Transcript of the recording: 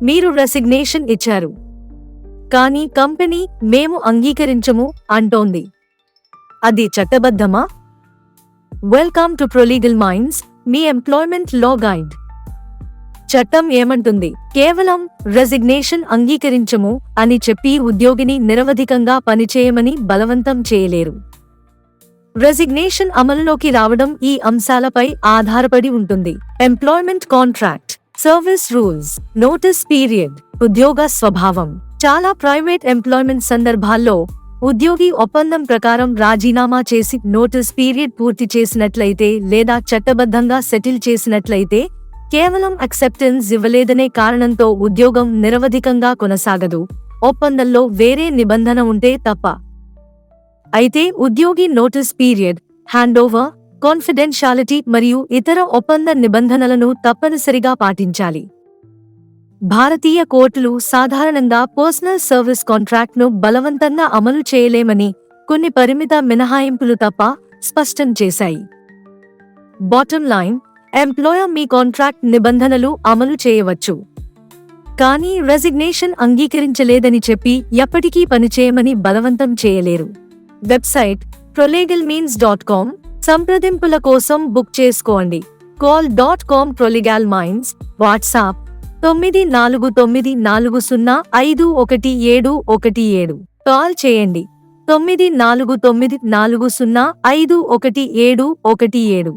మీరు రెసిగ్నేషన్ ఇచ్చారు, కానీ కంపెనీ మేము అంగీకరించము అంటోంది. అది చట్టబద్ధమా? వెల్కమ్ టు ప్రొలీగల్ మైండ్స్, మీ ఎంప్లాయ్మెంట్ లా గైడ్. చట్టం ఏమంటుంది? కేవలం రెసిగ్నేషన్ అంగీకరించము అని చెప్పి ఉద్యోగిని నిరవధికంగా పనిచేయమని బలవంతం చేయలేరు. రెసిగ్నేషన్ అమలులోకి రావడం ఈ అంశాలపై ఆధారపడి ఉంటుంది. Employment contract, service rules, notice period, ఉద్యోగ స్వభావం. చాలా ప్రైవేట్ ఎంప్లాయ్మెంట్ సందర్భాల్లో ఉద్యోగి ఒప్పందం ప్రకారం రాజీనామా చేసి నోటీస్ పీరియడ్ పూర్తి చేసినట్లయితే లేదా చట్టబద్ధంగా సెటిల్ చేసినట్లయితే కేవలం అక్సెప్టెన్స్ ఇవ్వలేదనే కారణంతో ఉద్యోగం నిరవధికంగా కొనసాగదు, ఒప్పందంలో వేరే నిబంధన ఉంటే తప్ప. అయితే ఉద్యోగి నోటీస్ పీరియడ్, హ్యాండోవర్, కాన్ఫిడెన్షియాలిటీ మరియు ఇతర ఒప్పంద నిబంధనలను తప్పనిసరిగా పాటించాలి. భారతీయ కోర్టులు సాధారణంగా పర్సనల్ సర్వీస్ కాంట్రాక్ట్ను బలవంతంగా అమలు చేయలేమని కొన్ని పరిమిత మినహాయింపులు తప్ప స్పష్టం చేశాయి. బాటమ్ లైన్, ఎంప్లాయర్ మీ కాంట్రాక్ట్ నిబంధనలు అమలు చేయవచ్చు, కానీ రెసిగ్నేషన్ అంగీకరించలేదని చెప్పి ఎప్పటికీ పనిచేయమని బలవంతం చేయలేరు. Website prolegalminds.com. సంప్రదింపుల కోసం బుక్ చేసుకోండి. call.com Prolegal Minds. WhatsApp 9494051717. Call చేయండి 9494051717.